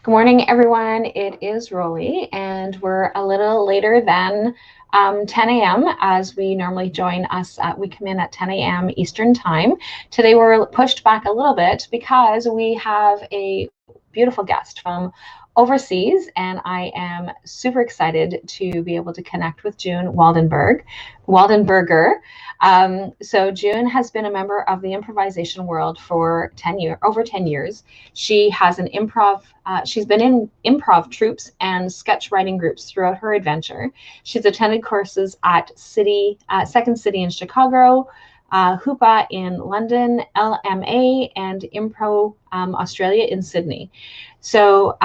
Good morning, everyone. It is Rollie, and we're a little later than 10 a.m. as we normally join us. We come in at 10 a.m. Eastern Time. Today, we're pushed back a little bit because we have a beautiful guest from overseas, and I am super excited to be able to connect with June Waldenberger. So June has been a member of the improvisation world for over 10 years. She has an she's been in improv troupes and sketch writing groups throughout her adventure. She's attended courses at Second City in Chicago, Hoopla in London, LMA, and Impro-Australia in Sydney. So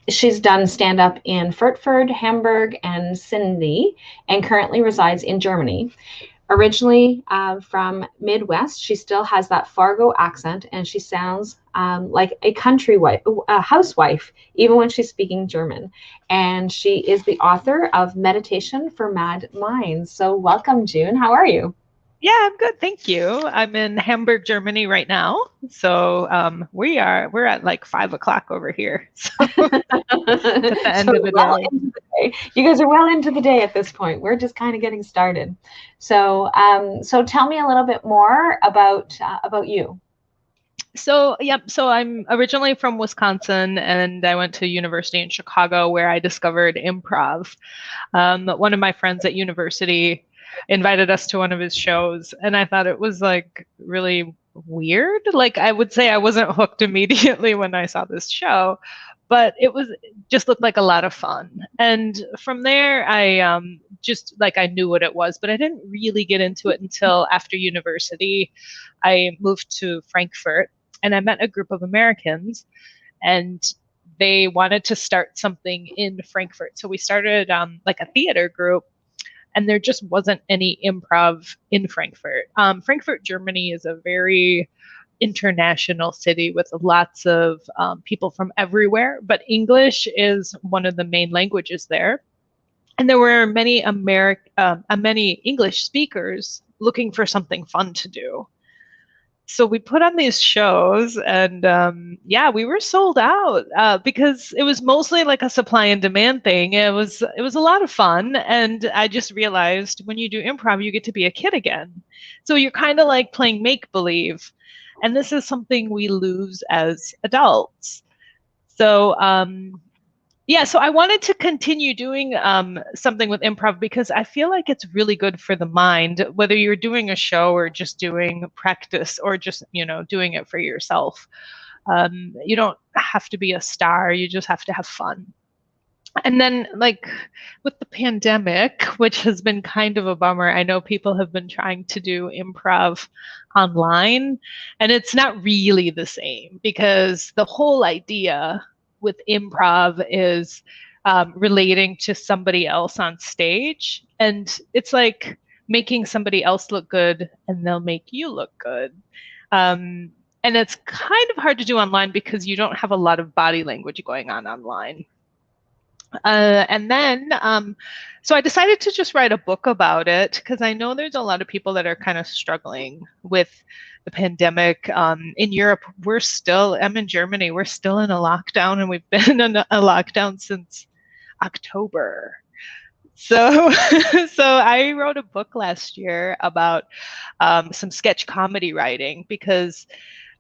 she's done stand-up in Frankfurt, Hamburg, and Sydney, and currently resides in Germany. Originally from Midwest, she still has that Fargo accent, and she sounds like a housewife, even when she's speaking German. And she is the author of Meditation for Mad Minds. So welcome, June. How are you? Yeah, I'm good. Thank you. I'm in Hamburg, Germany right now. So we're at like 5 o'clock over here. So at the end of the day. You guys are well into the day at this point. We're just kind of getting started. So tell me a little bit more about you. So I'm originally from Wisconsin, and I went to university in Chicago where I discovered improv. One of my friends at university invited us to one of his shows, and I thought it was like really weird. Like, I would say I wasn't hooked immediately when I saw this show, but just looked like a lot of fun. And from there, I just like, I knew what it was, but I didn't really get into it until after university. I moved to Frankfurt, and I met a group of Americans, and they wanted to start something in Frankfurt. So we started like a theater group, and there just wasn't any improv in Frankfurt. Frankfurt, Germany is a very international city with lots of people from everywhere, but English is one of the main languages there. And there were many English speakers looking for something fun to do. So we put on these shows, and we were sold out because it was mostly like a supply and demand thing. It was a lot of fun, and I just realized when you do improv, you get to be a kid again. So you're kind of like playing make-believe, and this is something we lose as adults. So so I wanted to continue doing something with improv because I feel like it's really good for the mind, whether you're doing a show or just doing practice or just, doing it for yourself. You don't have to be a star. You just have to have fun. And then, like, with the pandemic, which has been kind of a bummer, I know people have been trying to do improv online, and it's not really the same because the whole idea with improv is relating to somebody else on stage. And it's like making somebody else look good, and they'll make you look good. And it's kind of hard to do online because you don't have a lot of body language going on online. So I decided to just write a book about it because I know there's a lot of people that are kind of struggling with the pandemic. In Europe, I'm in Germany, we're still in a lockdown, and we've been in a lockdown since October. So I wrote a book last year about some sketch comedy writing because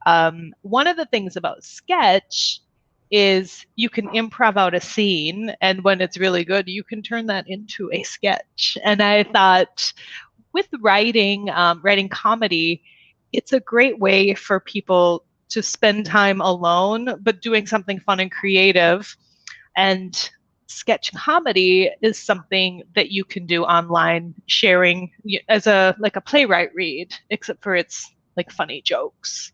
one of the things about sketch is you can improv out a scene, and when it's really good, you can turn that into a sketch. And I thought with writing comedy, it's a great way for people to spend time alone, but doing something fun and creative. And sketch comedy is something that you can do online, sharing as a playwright read, except for it's like funny jokes.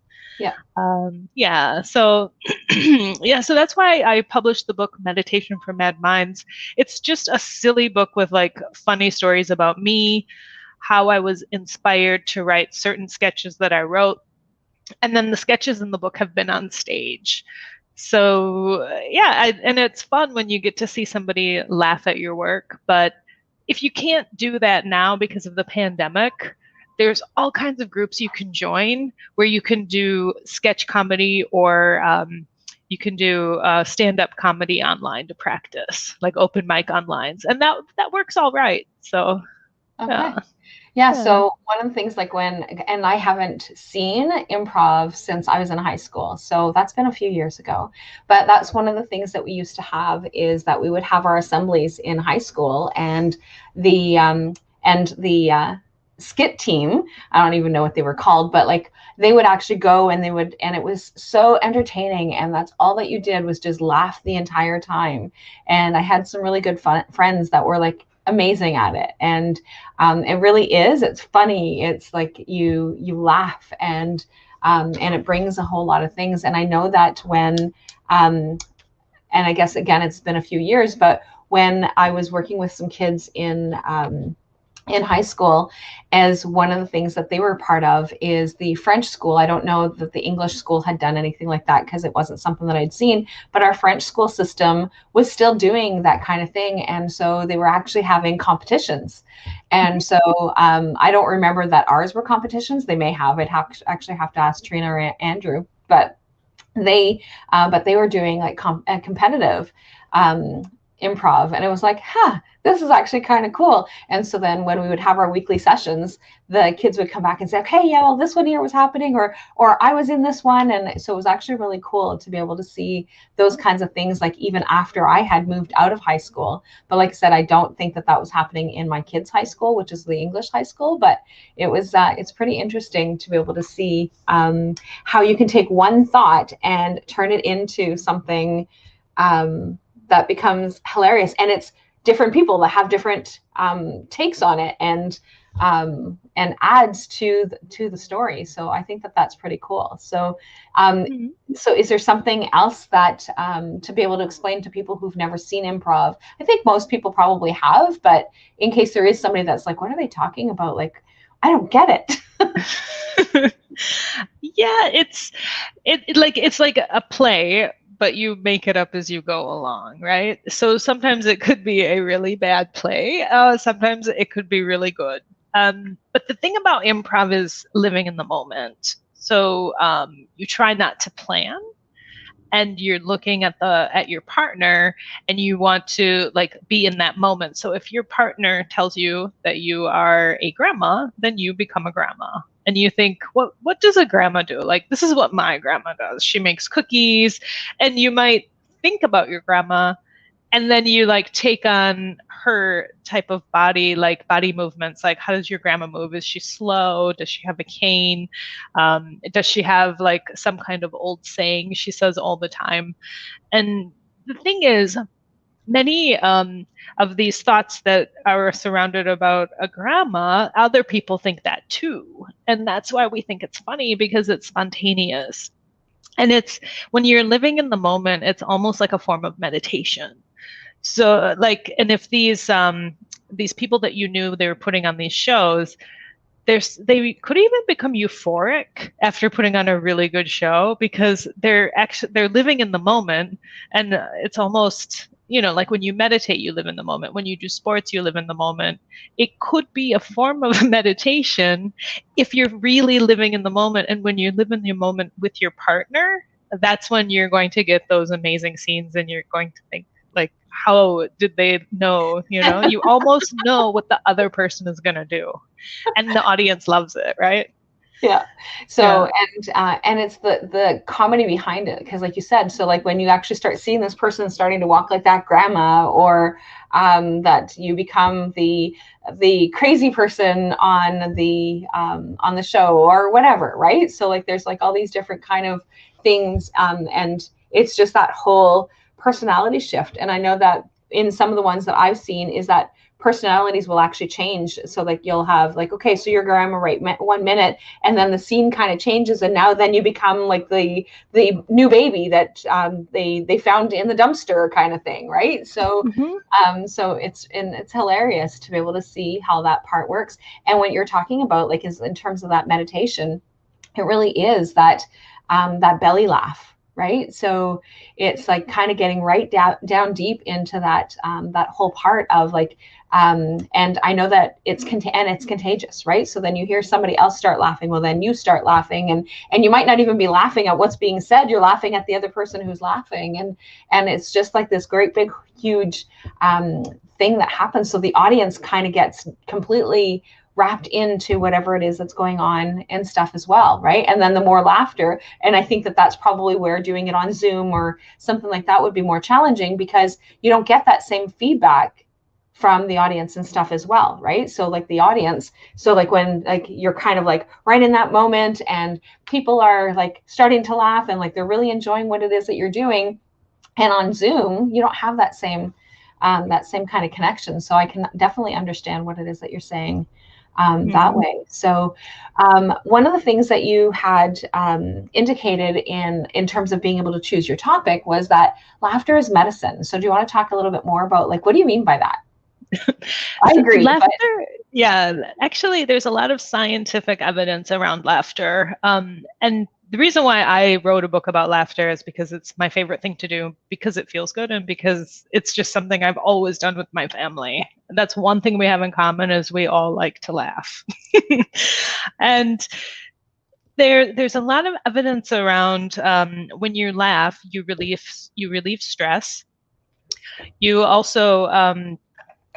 So that's why I published the book Meditation for Mad Minds. It's just a silly book with like funny stories about me, how I was inspired to write certain sketches that I wrote, and then the sketches in the book have been on stage. So and it's fun when you get to see somebody laugh at your work. But if you can't do that now because of the pandemic, there's all kinds of groups you can join where you can do sketch comedy or you can do stand-up comedy online to practice, like open mic online, and that works all right. So Okay. yeah. Yeah, so one of the things like and I haven't seen improv since I was in high school. So that's been a few years ago. But that's one of the things that we used to have, is that we would have our assemblies in high school, and the skit team, I don't even know what they were called, but like they would actually go and and it was so entertaining, and that's all that you did was just laugh the entire time. And I had some really good friends that were like amazing at it, and it really is. It's funny. It's like you laugh, and it brings a whole lot of things. And I know that when, and I guess again it's been a few years, but when I was working with some kids in high school, as one of the things that they were a part of is the French school. I don't know that the English school had done anything like that because it wasn't something that I'd seen, but our French school system was still doing that kind of thing. And so they were actually having competitions. And so I don't remember that ours were competitions. They may have. Actually have to ask Trina or Andrew, but they were doing like competitive improv, and it was like, this is actually kind of cool. And so then when we would have our weekly sessions, the kids would come back and say, okay, yeah, well, this one here was happening, or I was in this one. And so it was actually really cool to be able to see those kinds of things, like even after I had moved out of high school. But like I said, I don't think that was happening in my kids' high school, which is the English high school, but it was it's pretty interesting to be able to see how you can take one thought and turn it into something that becomes hilarious. And it's different people that have different takes on it, and adds to the story. So I think that that's pretty cool. So so is there something else that to be able to explain to people who've never seen improv? I think most people probably have, but in case there is somebody that's like, what are they talking about? Like, I don't get it. Yeah, it's like a play, but you make it up as you go along, right? So sometimes it could be a really bad play. Sometimes it could be really good. But the thing about improv is living in the moment. So you try not to plan, and you're looking at your partner, and you want to like be in that moment. So if your partner tells you that you are a grandma, then you become a grandma. And you think, what does a grandma do? Like, this is what my grandma does. She makes cookies. And you might think about your grandma, and then you like take on her type of body, like body movements. Like, how does your grandma move? Is she slow? Does she have a cane? Does she have like some kind of old saying she says all the time? And the thing is, many of these thoughts that are surrounded about a grandma, other people think that too. And that's why we think it's funny, because it's spontaneous. And it's when you're living in the moment, it's almost like a form of meditation. So like, and if these people that you knew they were putting on these shows, they could even become euphoric after putting on a really good show, because they're living in the moment. And it's almost, like when you meditate, you live in the moment. When you do sports, you live in the moment. It could be a form of meditation if you're really living in the moment. And when you live in the moment with your partner, that's when you're going to get those amazing scenes, and you're going to think, like, how did they know? You almost know what the other person is going to do, and the audience loves it, right? Yeah. So, and it's the comedy behind it. Because like you said, so like when you actually start seeing this person starting to walk like that grandma, or that you become the crazy person on the show or whatever, right? So like there's like all these different kind of things, and it's just that whole personality shift. And I know that in some of the ones that I've seen is that personalities will actually change. So like you'll have like, okay, so your grandma, right, 1 minute, and then the scene kind of changes, and now then you become like the new baby that they found in the dumpster kind of thing, right? So so it's hilarious to be able to see how that part works. And what you're talking about, like, is in terms of that meditation, it really is that that belly laugh. right? So it's like kind of getting right down deep into that that whole part of like, and I know that it's contagious, right? So then you hear somebody else start laughing, well, then you start laughing, and you might not even be laughing at what's being said. You're laughing at the other person who's laughing, and it's just like this great big huge thing that happens. So the audience kind of gets completely wrapped into whatever it is that's going on and stuff as well, right? And then the more laughter, and I think that that's probably where doing it on Zoom or something like that would be more challenging, because you don't get that same feedback from the audience and stuff as well, right? So like the audience, so like when like you're kind of like right in that moment and people are like starting to laugh and like they're really enjoying what it is that you're doing, and on Zoom you don't have that same kind of connection. So I can definitely understand what it is that you're saying that way. So one of the things that you had indicated in terms of being able to choose your topic was that laughter is medicine. So do you want to talk a little bit more about like, what do you mean by that? I agree. Laughter, yeah, actually, there's a lot of scientific evidence around laughter. And the reason why I wrote a book about laughter is because it's my favorite thing to do, because it feels good and because it's just something I've always done with my family. That's one thing we have in common, is we all like to laugh. And there's a lot of evidence around when you laugh, you relieve stress. You also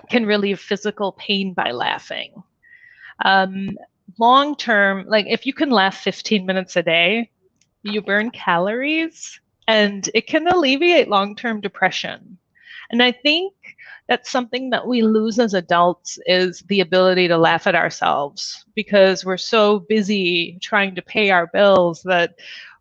can relieve physical pain by laughing. Long term, like if you can laugh 15 minutes a day, you burn calories, and it can alleviate long-term depression. And I think that's something that we lose as adults, is the ability to laugh at ourselves, because we're so busy trying to pay our bills that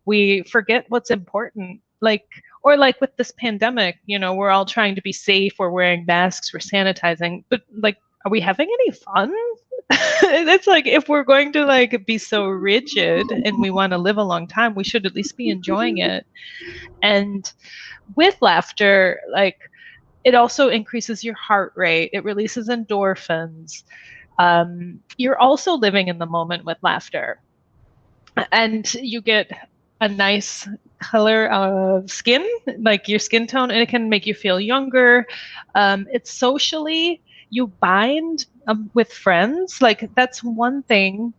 we forget what's important. Like with this pandemic, we're all trying to be safe. We're wearing masks, we're sanitizing, but like, are we having any fun? It's like, if we're going to like be so rigid and we want to live a long time, we should at least be enjoying it. And with laughter, like, it also increases your heart rate. It releases endorphins. You're also living in the moment with laughter, and you get a nice color of skin, like your skin tone, and it can make you feel younger. It's socially, you bind with friends. Like, that's one thing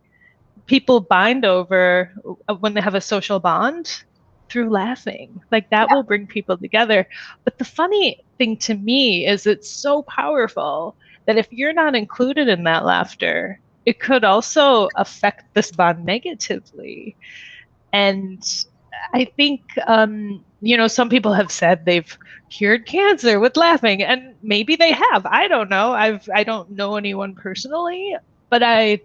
people bind over when they have a social bond, through laughing. Like, that will bring people together. But the funny thing to me is it's so powerful that if you're not included in that laughter, it could also affect this bond negatively. And I think, some people have said they've cured cancer with laughing, and maybe they have. I don't know. I don't know anyone personally, but I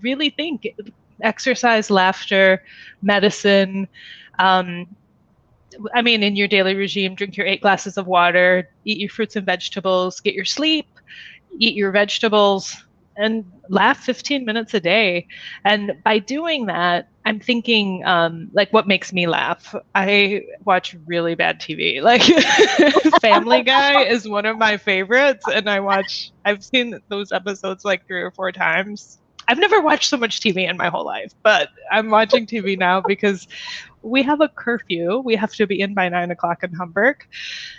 really think exercise, laughter, medicine. In your daily regime, drink your 8 glasses of water, eat your fruits and vegetables, get your sleep, eat your vegetables, and laugh 15 minutes a day. And by doing that, I'm thinking, like, what makes me laugh? I watch really bad TV. Like, Family Guy is one of my favorites, and I've seen those episodes like 3 or 4 times. I've never watched so much TV in my whole life, but I'm watching TV now because we have a curfew. We have to be in by 9 o'clock in Hamburg.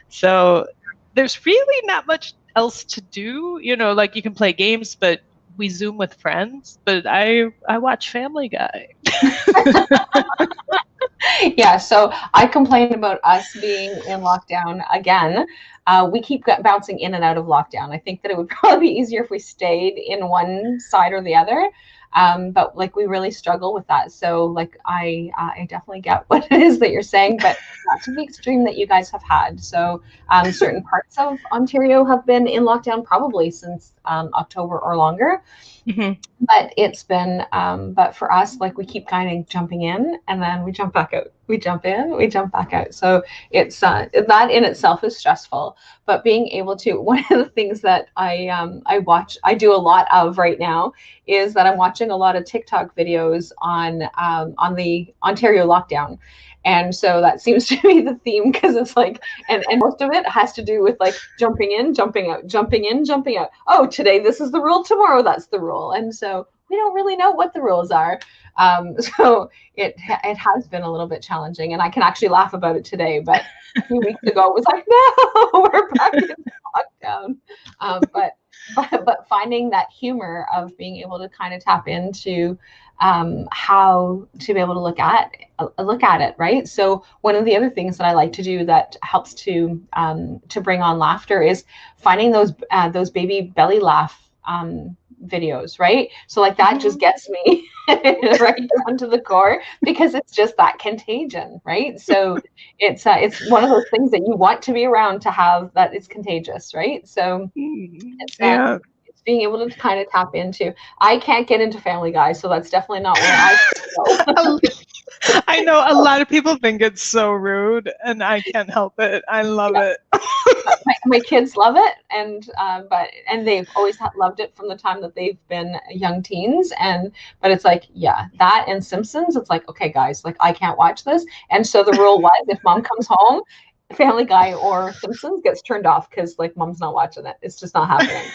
So there's really not much else to do. Like, you can play games, but we Zoom with friends. But I watch Family Guy. Yeah, so I complained about us being in lockdown again. We keep bouncing in and out of lockdown. I think that it would probably be easier if we stayed in one side or the other. But like, we really struggle with that. So like, I definitely get what it is that you're saying, but not to the extreme that you guys have had. So certain parts of Ontario have been in lockdown probably since October or longer. Mm-hmm. But it's been, but for us, like, we keep kind of jumping in and then we jump back out. We jump in, we jump back out. So it's that in itself is stressful. But being able to, one of the things that I do a lot of right now is that I'm watching a lot of TikTok videos on the Ontario lockdown. And so that seems to be the theme, because it's like, and most of it has to do with like jumping in, jumping out, jumping in, jumping out. Oh, today this is the rule, tomorrow that's the rule. And so we don't really know what the rules are. So it has been a little bit challenging, and I can actually laugh about it today. But a few weeks ago, it was like, no, we're back in lockdown. But finding that humor of being able to kind of tap into how to be able to look at it, right? So one of the other things that I like to do that helps to bring on laughter is finding those baby belly laugh videos, right? So like that just gets me right down to the core, because it's just that contagion, right? So it's one of those things that you want to be around, to have that it's contagious, right? So it's being able to kind of tap into. I can't get into Family Guy, so that's definitely not where I go. I know a lot of people think it's so rude, and I can't help it. I love it. My kids love it, and they've always loved it from the time that they've been young teens. But it's like, yeah, that and Simpsons. It's like, okay, guys, like I can't watch this. And so the rule was, if mom comes home, Family Guy or Simpsons gets turned off, because like mom's not watching it. It's just not happening.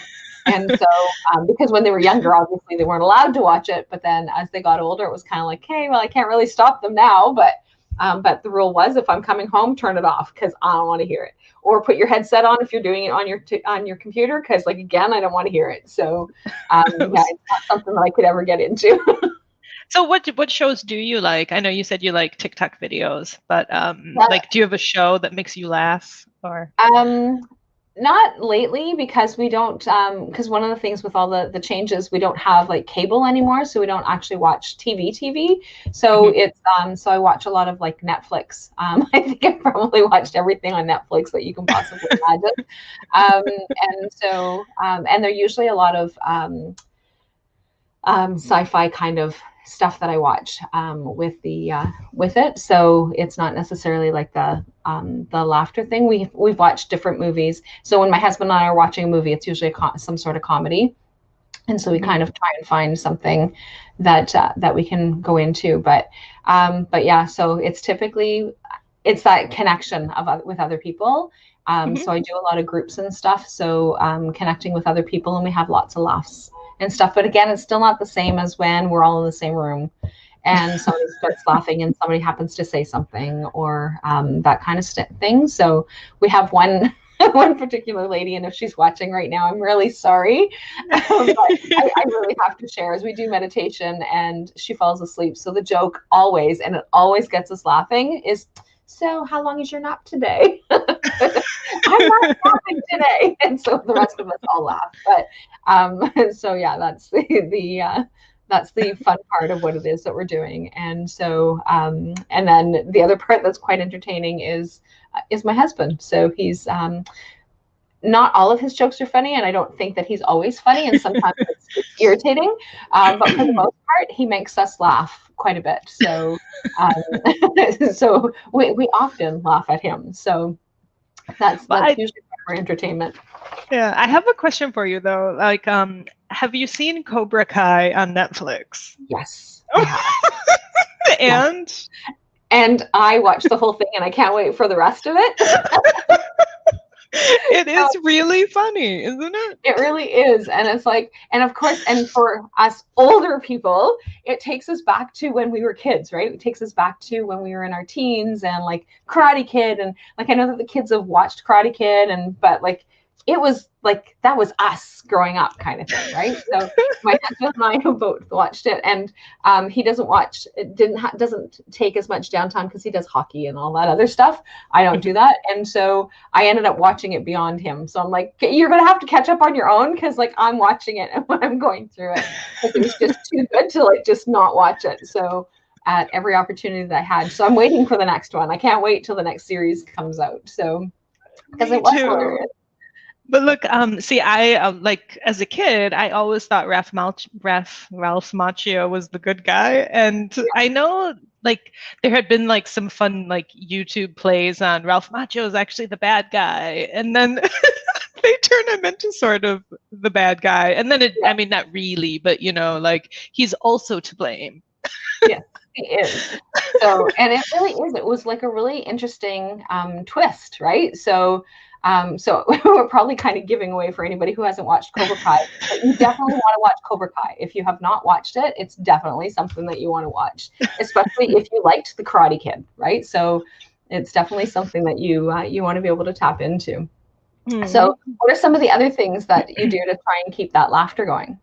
And so, because when they were younger, obviously they weren't allowed to watch it. But then as they got older, it was kind of like, hey, well, I can't really stop them now. But the rule was, if I'm coming home, turn it off, because I don't want to hear it. Or put your headset on if you're doing it on your computer, because like, again, I don't want to hear it. So yeah, it's not something that I could ever get into. So what shows do you like? I know you said you like TikTok videos, but like, do you have a show that makes you laugh? Or not lately, because we don't, because one of the things with all the changes, we don't have like cable anymore, so we don't actually watch TV. So it's so I watch a lot of like Netflix. I think I've probably watched everything on Netflix that you can possibly imagine. And so and they're usually a lot of sci-fi kind of stuff that I watch with it. So it's not necessarily like the laughter thing. We've watched different movies. So when my husband and I are watching a movie, it's usually some sort of comedy, and so we kind of try and find something that we can go into. But yeah, so it's typically that connection with other people. So I do a lot of groups and stuff. So connecting with other people, and we have lots of laughs and stuff. But again, it's still not the same as when we're all in the same room and somebody starts laughing and somebody happens to say something, or that kind of thing. So we have one particular lady, and if she's watching right now, I'm really sorry. But I really have to share, as we do meditation and she falls asleep. So the joke always, and it always gets us laughing, is, so how long is your nap today? I'm not napping today. And so the rest of us all laugh. But so yeah, that's the fun part of what it is that we're doing. And so and then the other part that's quite entertaining is my husband. So he's not all of his jokes are funny, and I don't think that he's always funny, and sometimes it's irritating. But for the most part, he makes us laugh quite a bit. So so we often laugh at him. So that's usually for entertainment. Yeah, I have a question for you though. Like, have you seen Cobra Kai on Netflix? Yes. And I watched the whole thing, and I can't wait for the rest of it. It is really funny, isn't it? It really is. And it's like, and of course, and for us older people, it takes us back to when we were kids, right? It takes us back to when we were in our teens, and like Karate Kid. And like, I know that the kids have watched Karate Kid, but like, it was like, that was us growing up kind of thing, right? So my husband and I have both watched it, and he doesn't doesn't take as much downtime because he does hockey and all that other stuff. I don't do that. And so I ended up watching it beyond him. So I'm like, you're going to have to catch up on your own, because like I'm watching it and when I'm going through it, because it was just too good to like just not watch it. So at every opportunity that I had. So I'm waiting for the next one. I can't wait till the next series comes out. So because it was hilarious. But look, see, I like as a kid, I always thought Ralph Macchio was the good guy, and I know like there had been like some fun like YouTube plays on Ralph Macchio is actually the bad guy, and then they turn him into sort of the bad guy, and then I mean, not really, but you know, like he's also to blame. Yes, he is. So, and it really is. It was like a really interesting twist, right? So. So we're probably kind of giving away for anybody who hasn't watched Cobra Kai, but you definitely want to watch Cobra Kai. If you have not watched it, it's definitely something that you want to watch, especially if you liked The Karate Kid, right? So it's definitely something that you want to be able to tap into. So what are some of the other things that you do to try and keep that laughter going?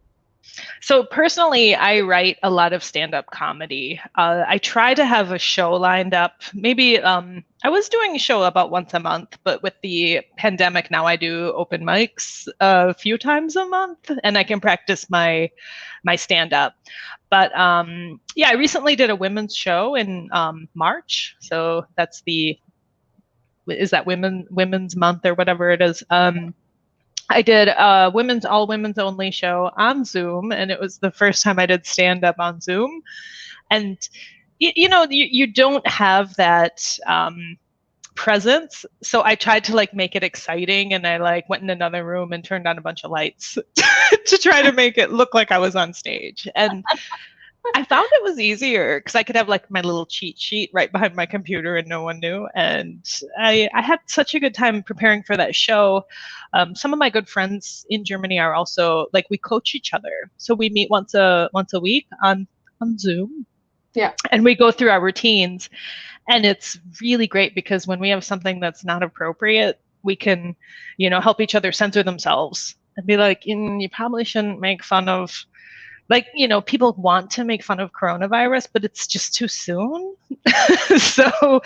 So personally, I write a lot of stand-up comedy. I try to have a show lined up. Maybe I was doing a show about once a month, but with the pandemic now, I do open mics a few times a month, and I can practice my stand-up. But yeah, I recently did a women's show in March, so that's is that women's month or whatever it is. I did a all women's only show on Zoom, and it was the first time I did stand up on Zoom. And you don't have that presence, so I tried to like make it exciting, and I like went in another room and turned on a bunch of lights to try to make it look like I was on stage. And I found it was easier because I could have like my little cheat sheet right behind my computer and no one knew. And I had such a good time preparing for that show. Some of my good friends in Germany are also like, we coach each other. So we meet once a week on Zoom. Yeah. And we go through our routines. And it's really great because when we have something that's not appropriate, we can, help each other censor themselves and be like, you probably shouldn't make fun of, like, people want to make fun of coronavirus, but it's just too soon. So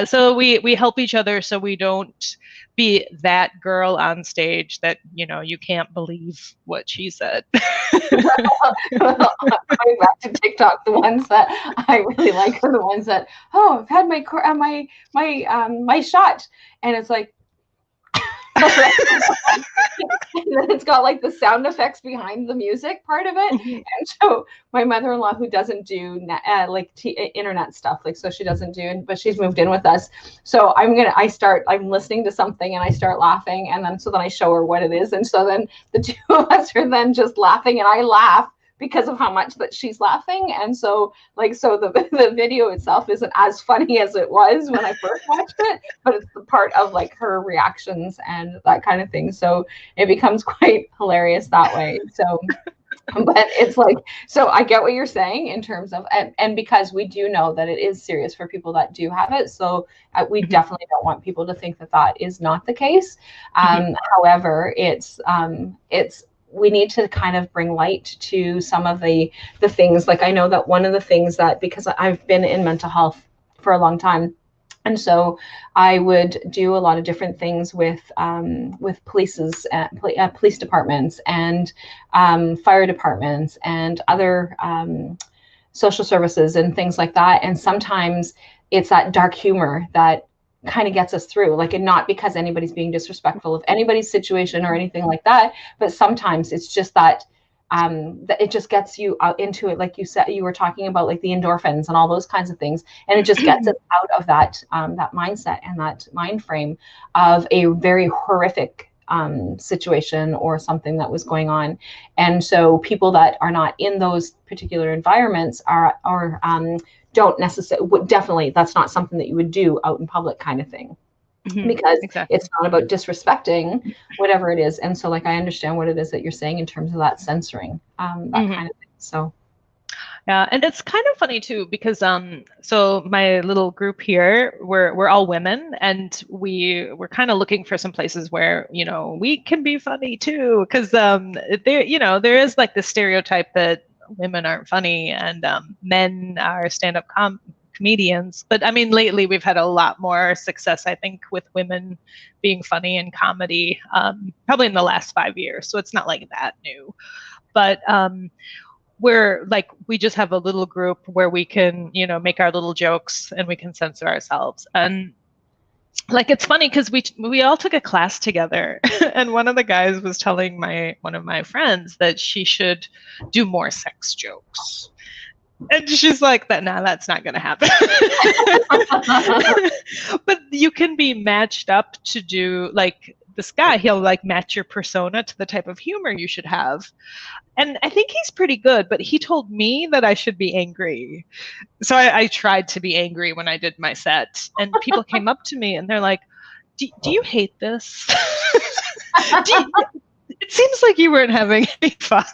so we help each other so we don't be that girl on stage that, you can't believe what she said. Going back to TikTok, the ones that I really like are the ones that, I've had my shot, and it's like, and then it's got like the sound effects behind the music part of it. And so my mother-in-law, who doesn't do internet stuff, like, so she doesn't do, but she's moved in with us. So I'm listening to something and I start laughing, and then I show her what it is, and so then the two of us are then just laughing, and I laugh because of how much that she's laughing. And so the video itself isn't as funny as it was when I first watched it, but it's the part of like her reactions and that kind of thing. So it becomes quite hilarious that way. So, but it's like, so I get what you're saying in terms of, and because we do know that it is serious for people that do have it. So we definitely don't want people to think that is not the case. However, it's we need to kind of bring light to some of the things. Like, I know that one of the things that, because I've been in mental health for a long time, and so I would do a lot of different things with police departments and fire departments and other social services and things like that. And sometimes it's that dark humor that kind of gets us through, like, and not because anybody's being disrespectful of anybody's situation or anything like that, but sometimes it's just that it just gets you out into it. Like you said, you were talking about like the endorphins and all those kinds of things, and it just gets us out of that mindset and that mind frame of a very horrific situation or something that was going on. And so people that are not in those particular environments are don't necessarily, definitely, that's not something that you would do out in public, kind of thing, because it's not about disrespecting whatever it is. And so, like, I understand what it is that you're saying in terms of that censoring, that kind of thing. So yeah, and it's kind of funny too, because so my little group here, we're all women, and we're kind of looking for some places where we can be funny too, because there is like the stereotype that women aren't funny and men are stand-up comedians. But I mean, lately we've had a lot more success, I think, with women being funny in comedy, probably in the last 5 years. So it's not like that new. But we're like, we just have a little group where we can, make our little jokes and we can censor ourselves. And like, it's funny because we all took a class together, and one of the guys was telling one of my friends that she should do more sex jokes. And she's like, that's not going to happen. But you can be matched up to do, like, this guy, he'll like match your persona to the type of humor you should have. And I think he's pretty good, but he told me that I should be angry. So I tried to be angry when I did my set, and people came up to me and they're like, do you hate this? It seems like you weren't having any fun.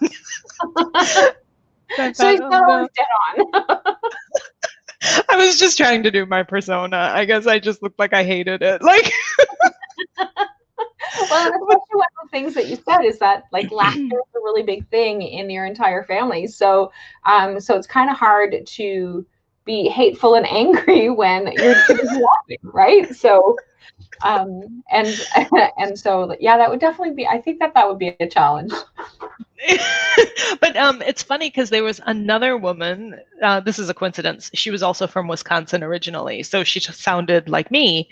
So he's not always dead on. I was just trying to do my persona. I guess I just looked like I hated it. Like, well, especially one of the things that you said is that like laughter is a really big thing in your entire family. So, so it's kind of hard to be hateful and angry when you're laughing, right? So, and so yeah, that would definitely be. I think that would be a challenge. But it's funny because there was another woman. This is a coincidence. She was also from Wisconsin originally, so she just sounded like me,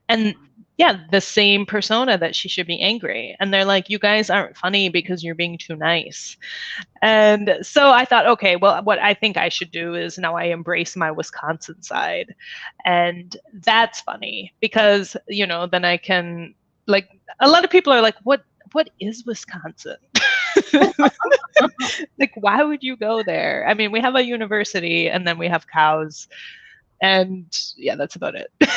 and yeah, the same persona that she should be angry. And they're like, you guys aren't funny because you're being too nice. And so I thought, okay, well, what I think I should do is now I embrace my Wisconsin side. And that's funny because, you know, then I can, like, a lot of people are like, what is Wisconsin? Like, why would you go there? I mean, we have a university and then we have cows. And yeah, that's about it. And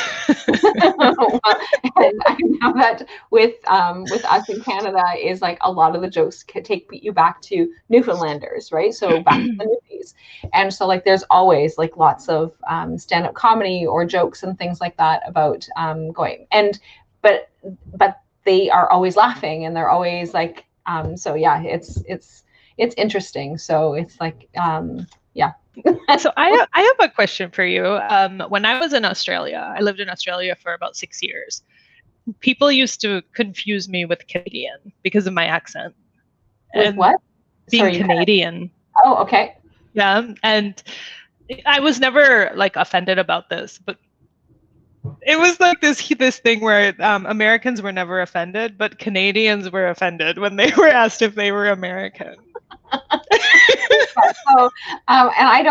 I know that with us in Canada is like a lot of the jokes can take you back to Newfoundlanders, right? So back to the Newfies. And so like there's always like lots of stand-up comedy or jokes and things like that about going. And but they are always laughing and they're always like so yeah, it's interesting. So it's like yeah. So I have a question for you. When I was in Australia, I lived in Australia for about 6 years. People used to confuse me with Canadian because of my accent. With what? Being Canadian. Oh, okay. Yeah, and I was never like offended about this, but it was like this thing where Americans were never offended, but Canadians were offended when they were asked if they were American. So, and I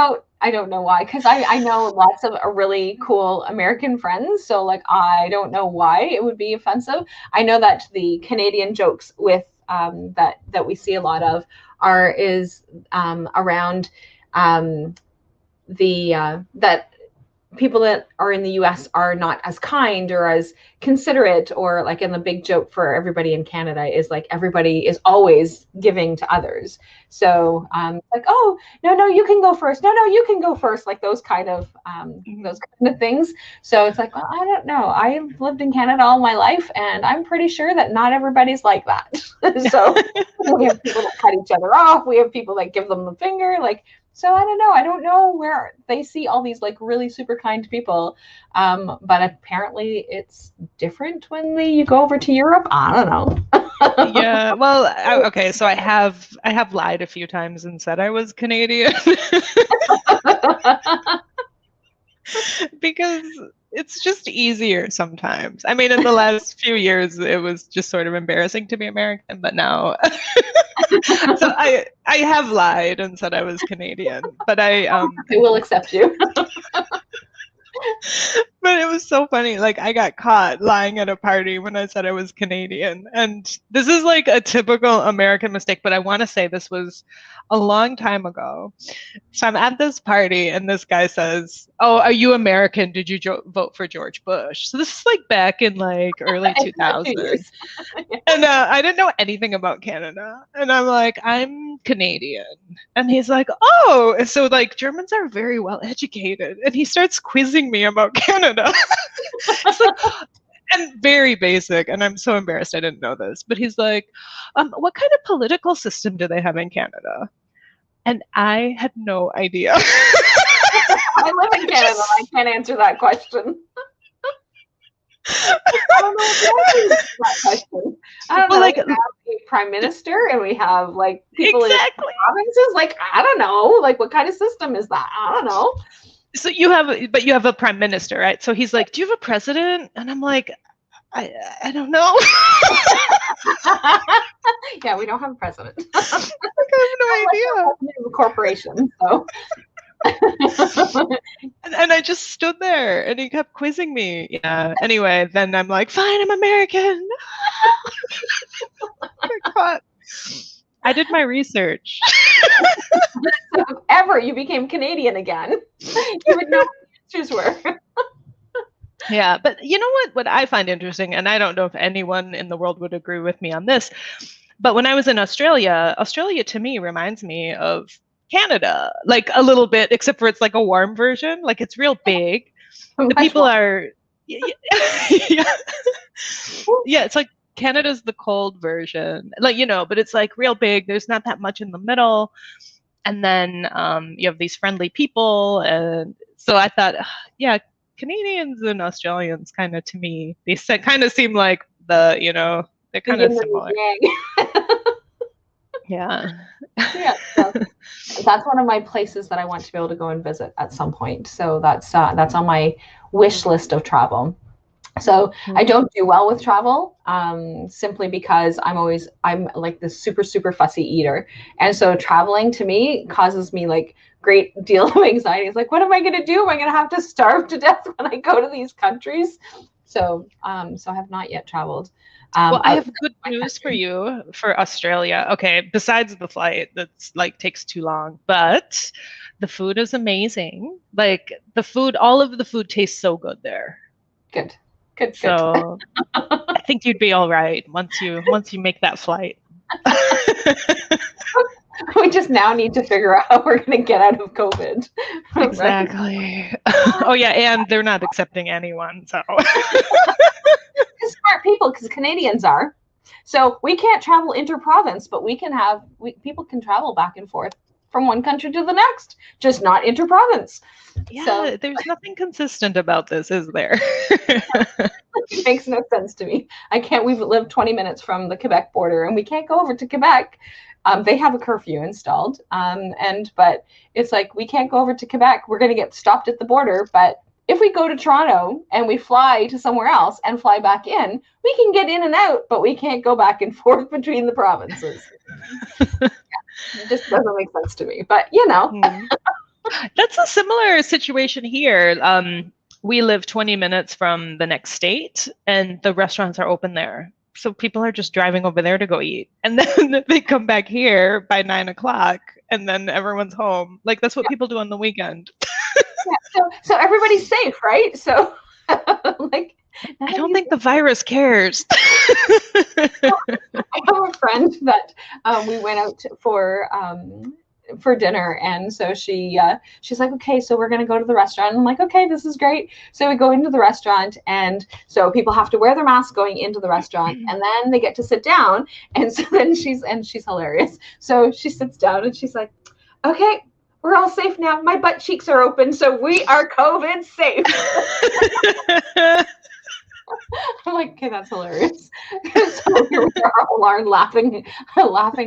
don't know why, because I know lots of really cool American friends. So like, I don't know why it would be offensive. I know that the Canadian jokes with that we see a lot of is around that people that are in the US are not as kind or as considerate, or like in the big joke for everybody in Canada is like everybody is always giving to others. So like, oh, no, you can go first. No, you can go first. Like those kind of things. So it's like, well, I don't know. I've lived in Canada all my life and I'm pretty sure that not everybody's like that. So we have people that cut each other off. We have people that give them the finger. Like, so I don't know. I don't know where they see all these like really super kind people. But apparently it's different when you go over to Europe. I don't know. Yeah. Well, okay. So I have lied a few times and said I was Canadian because it's just easier sometimes. I mean, in the last few years, it was just sort of embarrassing to be American, but now, so I have lied and said I was Canadian, but I will accept you. But it was so funny. Like I got caught lying at a party when I said I was Canadian. And this is like a typical American mistake, but I want to say this was a long time ago. So I'm at this party and this guy says, "Oh, are you American? Did you vote for George Bush?" So this is like back in like early 2000s. And I didn't know anything about Canada. And I'm like, "I'm Canadian." And he's like, "Oh." And so like Germans are very well educated. And he starts quizzing me about Canada. It's like, and very basic, and I'm so embarrassed I didn't know this, but he's like, what kind of political system do they have in Canada? And I had no idea. I live in Canada. I can't answer that question. I don't know what that question. I don't know. Like, we have a prime minister and we have like people in provinces. Like, I don't know. Like, what kind of system is that? I don't know. So you have a prime minister, right? So he's like, "Do you have a president?" And I'm like, I don't know. Yeah, we don't have a president. I have no idea. We're a corporation, so. And I just stood there, and he kept quizzing me. Yeah. Anyway, then I'm like, "Fine, I'm American." I did my research. So if ever you became Canadian again, you would know what the answers were. Yeah, but you know what I find interesting, and I don't know if anyone in the world would agree with me on this, but when I was in Australia, Australia to me reminds me of Canada, like a little bit, except for it's like a warm version. Like it's real big. The Much people more. are, yeah, yeah, it's like Canada's the cold version, like, but it's like real big. There's not that much in the middle. And then you have these friendly people. And so I thought, yeah, Canadians and Australians kind of, to me, they kind of seem like they're The kind yin of and the similar. yang. Yeah. Yeah, so that's one of my places that I want to be able to go and visit at some point. So that's on my wish list of travel. So I don't do well with travel, simply because I'm like this super, super fussy eater. And so traveling to me causes me like great deal of anxiety. It's like, what am I going to do? Am I going to have to starve to death when I go to these countries? So, so I have not yet traveled. Well, I have good news for you for Australia. Okay, besides the flight that's like takes too long, but the food is amazing. Like all of the food tastes so good there. Good, good, good. So I think you'd be all right once you make that flight. We just now need to figure out how we're going to get out of COVID. Exactly. Oh yeah, and they're not accepting anyone. So smart people, because Canadians are. So we can't travel inter-province, but people can travel back and forth from one country to the next, just not inter-province. Yeah, so, there's nothing consistent about this, is there? It makes no sense to me. We've lived 20 minutes from the Quebec border, and we can't go over to Quebec. They have a curfew installed, but it's like, we can't go over to Quebec. We're going to get stopped at the border, but if we go to Toronto and we fly to somewhere else and fly back in, we can get in and out, but we can't go back and forth between the provinces. It just doesn't make sense to me, but That's a similar situation here. We live 20 minutes from the next state, and the restaurants are open there. So people are just driving over there to go eat. And then they come back here by 9 o'clock, and then everyone's home. Like, that's what people do on the weekend. So everybody's safe, right? So like, I don't think the virus cares. I have a friend that we went out for dinner, and so she's like, okay, so we're going to go to the restaurant. And I'm like, okay, this is great. So we go into the restaurant, and so people have to wear their masks going into the restaurant, and then they get to sit down. And so then she's hilarious. So she sits down and she's like, okay, we're all safe now. My butt cheeks are open, so we are COVID safe. I'm like, okay, that's hilarious. So here we are, all laughing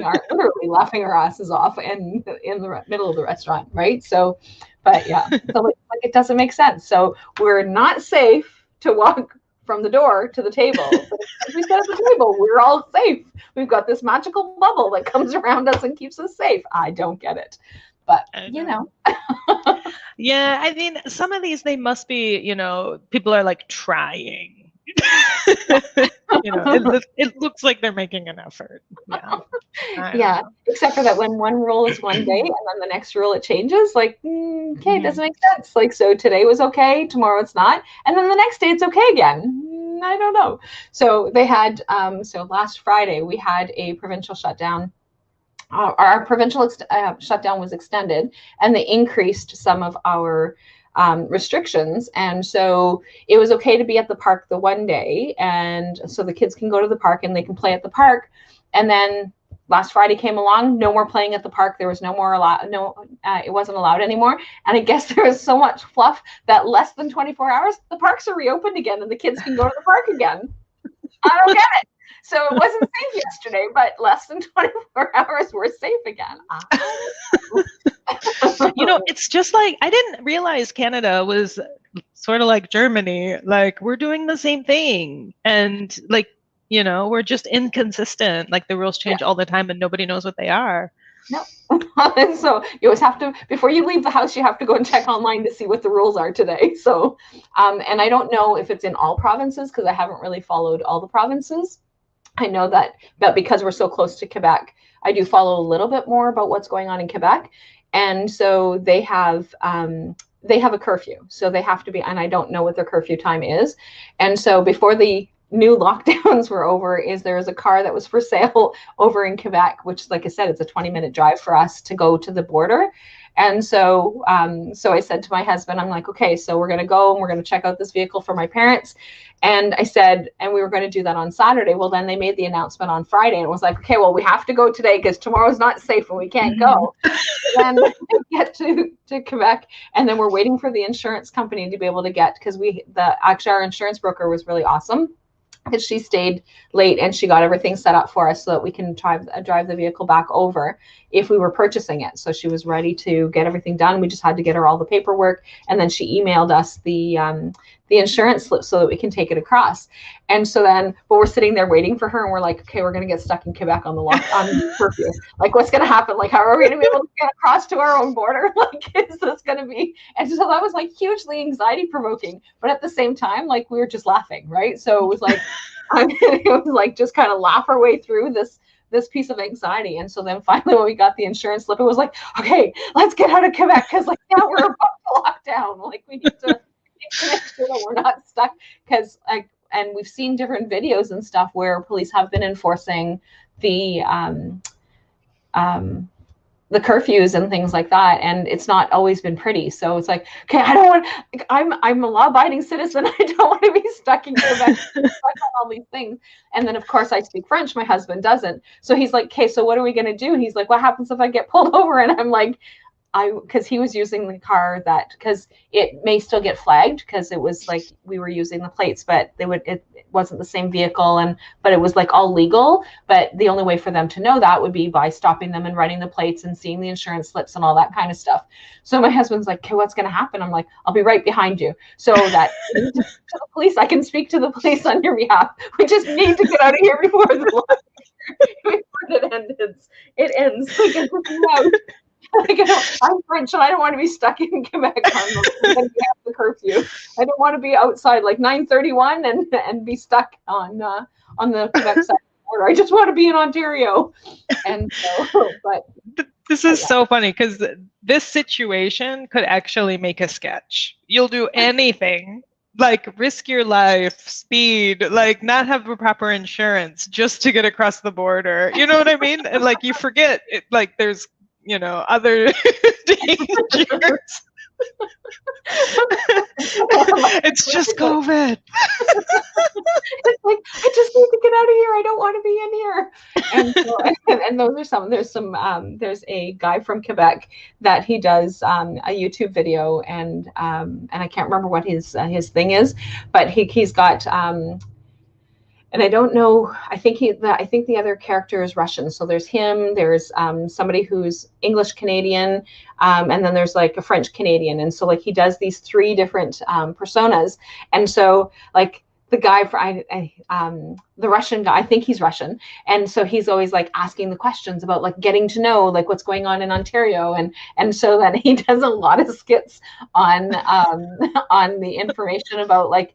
our asses off in the middle of the restaurant, right? So, but yeah, so like it doesn't make sense. So we're not safe to walk from the door to the table. But if we sit at the table, we're all safe. We've got this magical bubble that comes around us and keeps us safe. I don't get it. But yeah, I mean, some of these, they must be, people are like trying. It looks like they're making an effort. Yeah. Except for that, when one rule is one day and then the next rule it changes, like, okay, it doesn't make sense. Like, so today was okay, tomorrow it's not, and then the next day it's okay again. I don't know. So they had so last Friday we had a provincial shutdown. Our provincial shutdown was extended, and they increased some of our restrictions. And so it was okay to be at the park the one day, and so the kids can go to the park and they can play at the park. And then last Friday came along, no more playing at the park. There was no more it wasn't allowed anymore. And I guess there was so much fluff that less than 24 hours, the parks are reopened again and the kids can go to the park again. I don't get it. So it wasn't safe yesterday, but less than 24 hours, we're safe again. It's just like, I didn't realize Canada was sort of like Germany. Like, we're doing the same thing. And like, we're just inconsistent. Like, the rules change all the time and nobody knows what they are. No. So you always have to, before you leave the house, you have to go and check online to see what the rules are today. So, and I don't know if it's in all provinces, because I haven't really followed all the provinces. I know that because we're so close to Quebec, I do follow a little bit more about what's going on in Quebec. And so they have they have a curfew, so they have to be, and I don't know what their curfew time is. And so before the new lockdowns were over, there was a car that was for sale over in Quebec, which, like I said, it's a 20-minute drive for us to go to the border. And so, so I said to my husband, I'm like, okay, so we're going to go and we're going to check out this vehicle for my parents. And I said, and we were going to do that on Saturday. Well, then they made the announcement on Friday, and it was like, okay, well, we have to go today because tomorrow's not safe and we can't go. Then we get to Quebec, and then we're waiting for the insurance company to be able to get, because actually our insurance broker was really awesome, because she stayed late and she got everything set up for us so that we can drive the vehicle back over if we were purchasing it. So she was ready to get everything done. We just had to get her all the paperwork, and then she emailed us the insurance slip so that we can take it across. And so then, but we're sitting there waiting for her, and we're like, okay, we're going to get stuck in Quebec on the curfew. Like, what's going to happen? Like, how are we going to be able to get across to our own border? Like, is this going to be? And so that was like hugely anxiety provoking, but at the same time, like, we were just laughing, right? So it was like, it was like just kind of laugh our way through this piece of anxiety. And so then finally, when we got the insurance slip, it was like, okay, let's get out of Quebec, because like now we're about to lock down. Like, we need to make sure that we're not stuck, because like, and we've seen different videos and stuff where police have been enforcing the curfews and things like that, and it's not always been pretty. So it's like, okay, I don't want, like, I'm a law-abiding citizen. I don't want to be stuck in Quebec, stuck on all these things. And then of course I speak French. My husband doesn't. So he's like, okay, so what are we going to do? He's like, what happens if I get pulled over? And I'm like, because he was using the car because it may still get flagged, because it was like we were using the plates, but it wasn't the same vehicle, but it was like all legal. But the only way for them to know that would be by stopping them and running the plates and seeing the insurance slips and all that kind of stuff. So my husband's like, okay, what's going to happen? I'm like, I'll be right behind you, so that to the police, I can speak to the police on your behalf. We just need to get out of here before it ends. Like, out. Like, I'm French and I don't want to be stuck in Quebec on the curfew. I don't want to be outside like 9:31 and be stuck on the Quebec side of the border. I just want to be in Ontario. And so, but this is so funny, because this situation could actually make a sketch. You'll do anything, like risk your life, speed, like not have the proper insurance just to get across the border. You know what I mean? And like, you forget it, like there's, other dangers. It's just COVID. It's like, I just need to get out of here. I don't want to be in here. And so, there's a guy from Quebec that he does a YouTube video, and I can't remember what his thing is, but he's got and I don't know, I think the other character is Russian. So there's him, there's somebody who's English Canadian, and then there's like a French Canadian. And so like he does these three different personas. And so like the guy the Russian guy, I think he's Russian. And so he's always like asking the questions about like getting to know like what's going on in Ontario. And so then he does a lot of skits on the information about like,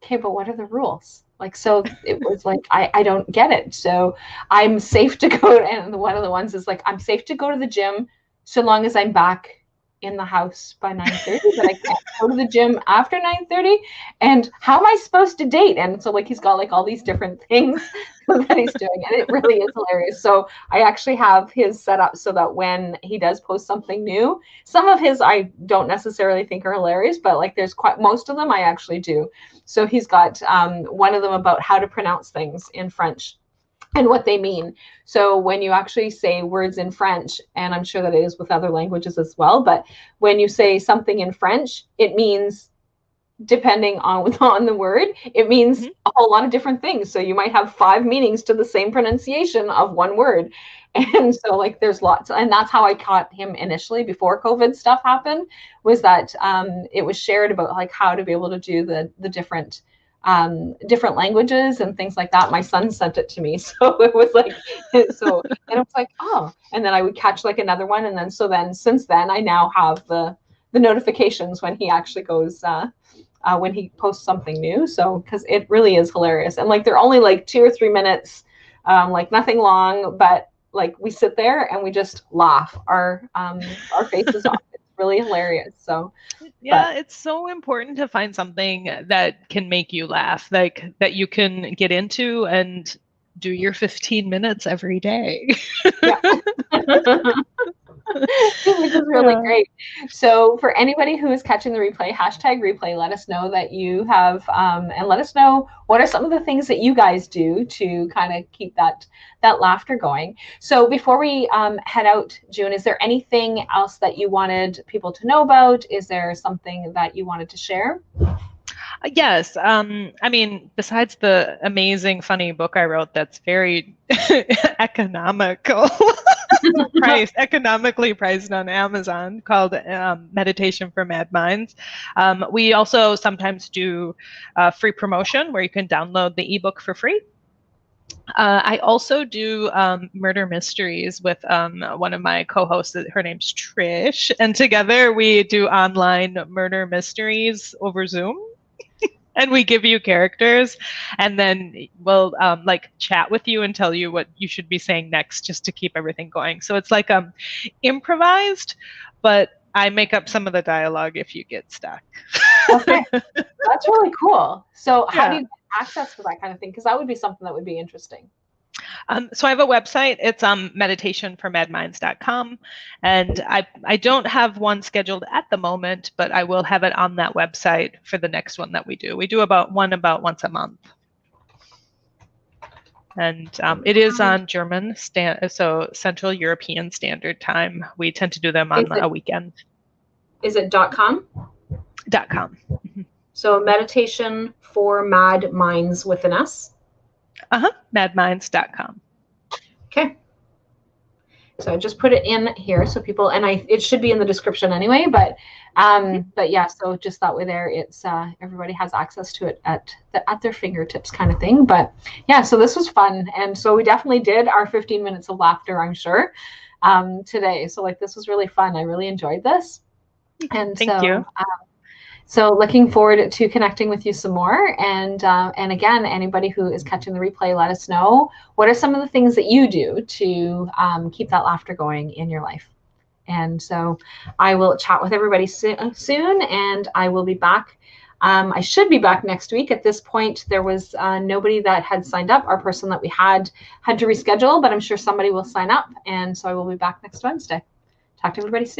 okay, but what are the rules? Like, so it was like, I don't get it. So I'm safe to go, and one of the ones is like, I'm safe to go to the gym so long as I'm back in the house by 9:30, but I can't go to the gym after 9:30. And how am I supposed to date? And so like, he's got like all these different things that he's doing, and it really is hilarious. So I actually have his set up so that when he does post something new, some of his I don't necessarily think are hilarious, but like there's quite most of them I actually do. So he's got one of them about how to pronounce things in French and what they mean. So when you actually say words in French, and I'm sure that it is with other languages as well, but when you say something in French, it means, depending on the word, it means a whole lot of different things. So you might have 5 meanings to the same pronunciation of one word. And so like there's lots, and that's how I caught him initially before COVID stuff happened, was that it was shared about like how to be able to do the different languages and things like that. My son sent it to me, so it was like, and it was like, oh, and then I would catch like another one, and then since then I now have the notifications when he actually goes when he posts something new. So because it really is hilarious, and like they're only like 2 or 3 minutes, like nothing long, but like we sit there and we just laugh our faces off. It's really hilarious. So yeah, it's so important to find something that can make you laugh, like that you can get into and do your 15 minutes every day. yeah. Which is really great. So for anybody who is catching the replay, #replay, let us know that you have, and let us know what are some of the things that you guys do to kind of keep that laughter going. So before we head out, June, is there anything else that you wanted people to know about? Is there something that you wanted to share? Yes. I mean, besides the amazing, funny book I wrote that's very economically priced on Amazon, called Meditation for Mad Minds, we also sometimes do free promotion where you can download the ebook for free. I also do murder mysteries with one of my co-hosts. Her name's Trish, and together we do online murder mysteries over Zoom. And we give you characters, and then we'll like chat with you and tell you what you should be saying next, just to keep everything going. So it's like improvised, but I make up some of the dialogue if you get stuck. Okay, that's really cool. So how do you get access to that kind of thing? Because that would be something that would be interesting. So I have a website. It's meditationformadminds.com, and I don't have one scheduled at the moment, but I will have it on that website for the next one that we do. We do about once a month, and it is on German, so Central European Standard Time. We tend to do them on a weekend. Is it .com? .com. So meditation for mad minds with an S. Madminds.com. Okay. So I just put it in here so people, and it should be in the description anyway, but yeah, so just that way there, it's everybody has access to it at their fingertips kind of thing. But yeah, so this was fun, and so we definitely did our 15 minutes of laughter, I'm sure, today. So like, this was really fun. I really enjoyed this, and thank you. So looking forward to connecting with you some more. And again, anybody who is catching the replay, let us know what are some of the things that you do to keep that laughter going in your life. And so I will chat with everybody soon, and I will be back. I should be back next week. At this point, there was nobody that had signed up. Our person that we had to reschedule, but I'm sure somebody will sign up. And so I will be back next Wednesday. Talk to everybody soon.